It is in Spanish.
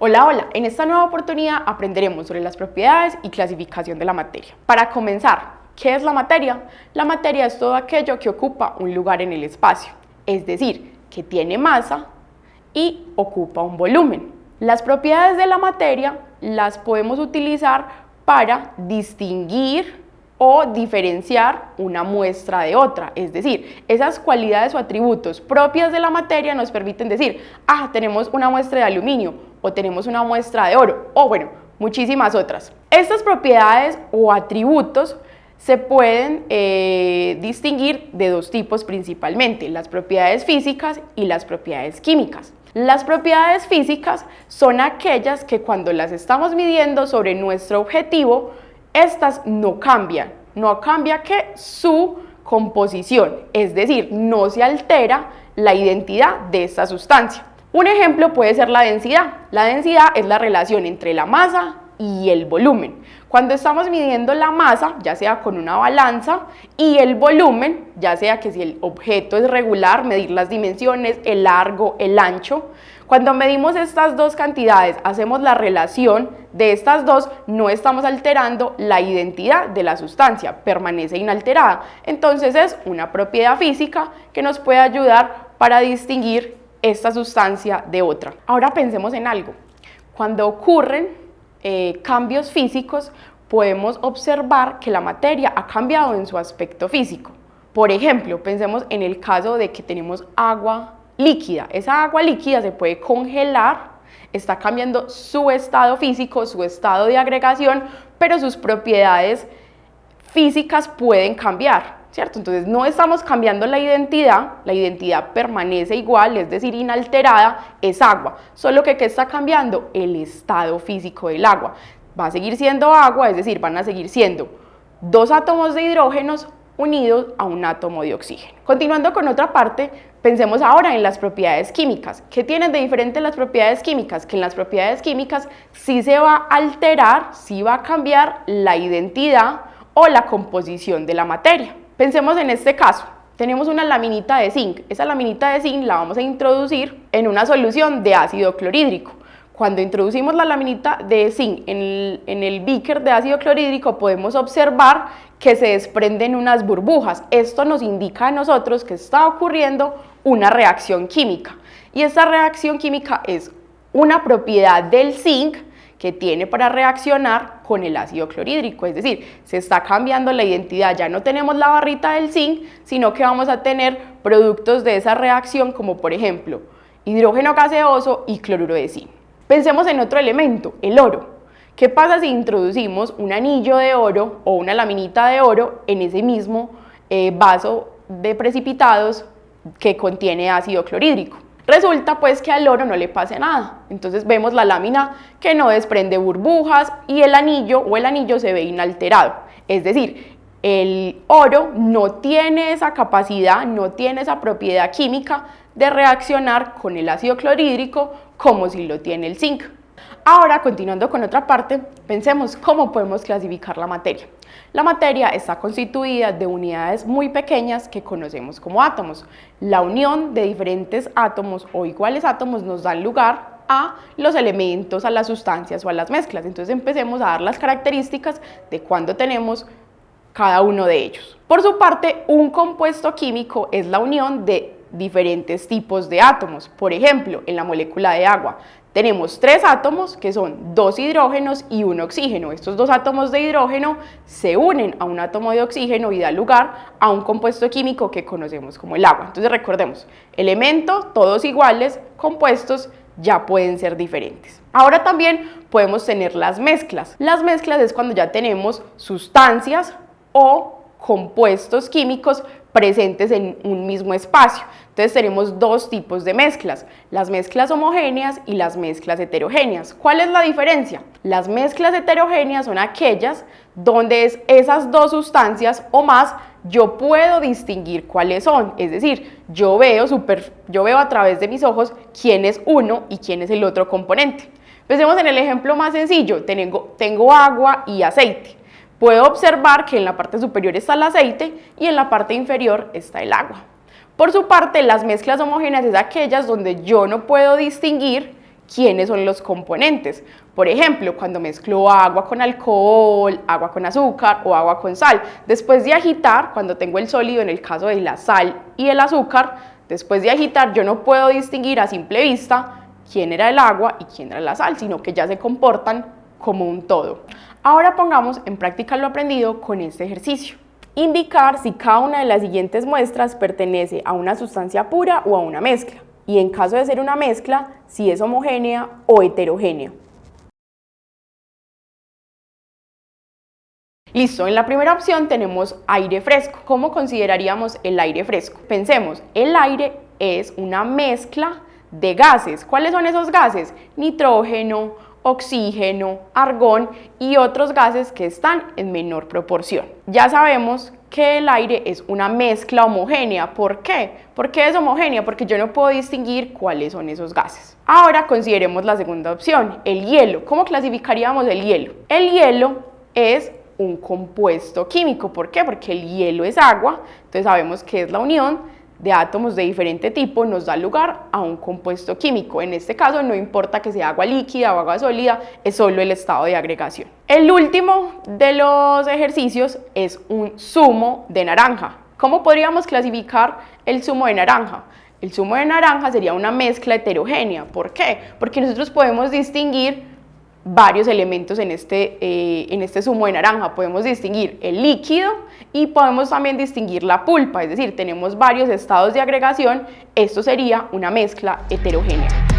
Hola, hola, en esta nueva oportunidad aprenderemos sobre las propiedades y clasificación de la materia. Para comenzar, ¿qué es la materia? La materia es todo aquello que ocupa un lugar en el espacio, es decir, que tiene masa y ocupa un volumen. Las propiedades de la materia las podemos utilizar para distinguir o diferenciar una muestra de otra, es decir, esas cualidades o atributos propias de la materia nos permiten decir, tenemos una muestra de aluminio o tenemos una muestra de oro o bueno, muchísimas otras. Estas propiedades o atributos se pueden distinguir de dos tipos principalmente, las propiedades físicas y las propiedades químicas. Las propiedades físicas son aquellas que cuando las estamos midiendo sobre nuestro objetivo, estas no cambian, no cambia que su composición, es decir, no se altera la identidad de esta sustancia. Un ejemplo puede ser la densidad. La densidad es la relación entre la masa y el volumen. Cuando estamos midiendo la masa, ya sea con una balanza, y el volumen, ya sea que si el objeto es regular, medir las dimensiones, el largo, el ancho. Cuando medimos estas dos cantidades, hacemos la relación de estas dos, no estamos alterando la identidad de la sustancia, permanece inalterada. Entonces es una propiedad física que nos puede ayudar para distinguir esta sustancia de otra. Ahora pensemos en algo. Cuando ocurren cambios físicos, podemos observar que la materia ha cambiado en su aspecto físico. Por ejemplo, pensemos en el caso de que tenemos agua líquida. Esa agua líquida se puede congelar, está cambiando su estado físico, su estado de agregación, pero sus propiedades físicas pueden cambiar, ¿cierto? Entonces no estamos cambiando la identidad permanece igual, es decir, inalterada, es agua, solo que ¿qué está cambiando? El estado físico del agua. Va a seguir siendo agua, es decir, van a seguir siendo dos átomos de hidrógenos unidos a un átomo de oxígeno. Continuando con otra parte, pensemos ahora en las propiedades químicas. ¿Qué tienen de diferente las propiedades químicas? Que en las propiedades químicas sí se va a alterar, sí va a cambiar la identidad o la composición de la materia. Pensemos en este caso, tenemos una laminita de zinc. Esa laminita de zinc la vamos a introducir en una solución de ácido clorhídrico. Cuando introducimos la laminita de zinc en el beaker de ácido clorhídrico, podemos observar que se desprenden unas burbujas. Esto nos indica a nosotros que está ocurriendo una reacción química. Y esta reacción química es una propiedad del zinc que tiene para reaccionar con el ácido clorhídrico, es decir, se está cambiando la identidad, ya no tenemos la barrita del zinc, sino que vamos a tener productos de esa reacción como por ejemplo hidrógeno gaseoso y cloruro de zinc. Pensemos en otro elemento, el oro. ¿Qué pasa si introducimos un anillo de oro o una laminita de oro en ese mismo vaso de precipitados que contiene ácido clorhídrico? Resulta pues que al oro no le pasa nada, entonces vemos la lámina que no desprende burbujas y el anillo se ve inalterado, es decir, el oro no tiene esa capacidad, no tiene esa propiedad química de reaccionar con el ácido clorhídrico como si lo tiene el zinc. Ahora, continuando con otra parte, pensemos cómo podemos clasificar la materia. La materia está constituida de unidades muy pequeñas que conocemos como átomos. La unión de diferentes átomos o iguales átomos nos da lugar a los elementos, a las sustancias o a las mezclas. Entonces empecemos a dar las características de cuando tenemos cada uno de ellos. Por su parte, un compuesto químico es la unión de diferentes tipos de átomos. Por ejemplo, en la molécula de agua tenemos 3 átomos que son 2 hidrógenos y 1 oxígeno. Estos 2 átomos de hidrógeno se unen a un átomo de oxígeno y da lugar a un compuesto químico que conocemos como el agua. Entonces recordemos, elemento, todos iguales, compuestos ya pueden ser diferentes. Ahora también podemos tener las mezclas. Las mezclas es cuando ya tenemos sustancias o compuestos químicos presentes en un mismo espacio. Entonces tenemos dos tipos de mezclas, las mezclas homogéneas y las mezclas heterogéneas. ¿Cuál es la diferencia? Las mezclas heterogéneas son aquellas donde esas dos sustancias o más yo puedo distinguir cuáles son, es decir, yo veo a través de mis ojos quién es uno y quién es el otro componente. Pensemos en el ejemplo más sencillo, tengo agua y aceite. Puedo observar que en la parte superior está el aceite y en la parte inferior está el agua. Por su parte, las mezclas homogéneas es aquellas donde yo no puedo distinguir quiénes son los componentes. Por ejemplo, cuando mezclo agua con alcohol, agua con azúcar o agua con sal. Después de agitar, cuando tengo el sólido en el caso de la sal y el azúcar, después de agitar yo no puedo distinguir a simple vista quién era el agua y quién era la sal, sino que ya se comportan como un todo. Ahora pongamos en práctica lo aprendido con este ejercicio. Indicar si cada una de las siguientes muestras pertenece a una sustancia pura o a una mezcla. Y en caso de ser una mezcla, si es homogénea o heterogénea. Listo, en la primera opción tenemos aire fresco. ¿Cómo consideraríamos el aire fresco? Pensemos, el aire es una mezcla de gases. ¿Cuáles son esos gases? Nitrógeno, oxígeno, argón y otros gases que están en menor proporción. Ya sabemos que el aire es una mezcla homogénea. ¿Por qué? ¿Por qué es homogénea? Porque yo no puedo distinguir cuáles son esos gases. Ahora consideremos la segunda opción, el hielo. ¿Cómo clasificaríamos el hielo? El hielo es un compuesto químico. ¿Por qué? Porque el hielo es agua, entonces sabemos que es la unión de átomos de diferente tipo, nos da lugar a un compuesto químico. En este caso no importa que sea agua líquida o agua sólida, es solo el estado de agregación. El último de los ejercicios es un zumo de naranja. ¿Cómo podríamos clasificar el zumo de naranja? El zumo de naranja sería una mezcla heterogénea. ¿Por qué? Porque nosotros podemos distinguir varios elementos en este zumo de naranja. Podemos distinguir el líquido y podemos también distinguir la pulpa, es decir, tenemos varios estados de agregación. Esto sería una mezcla heterogénea.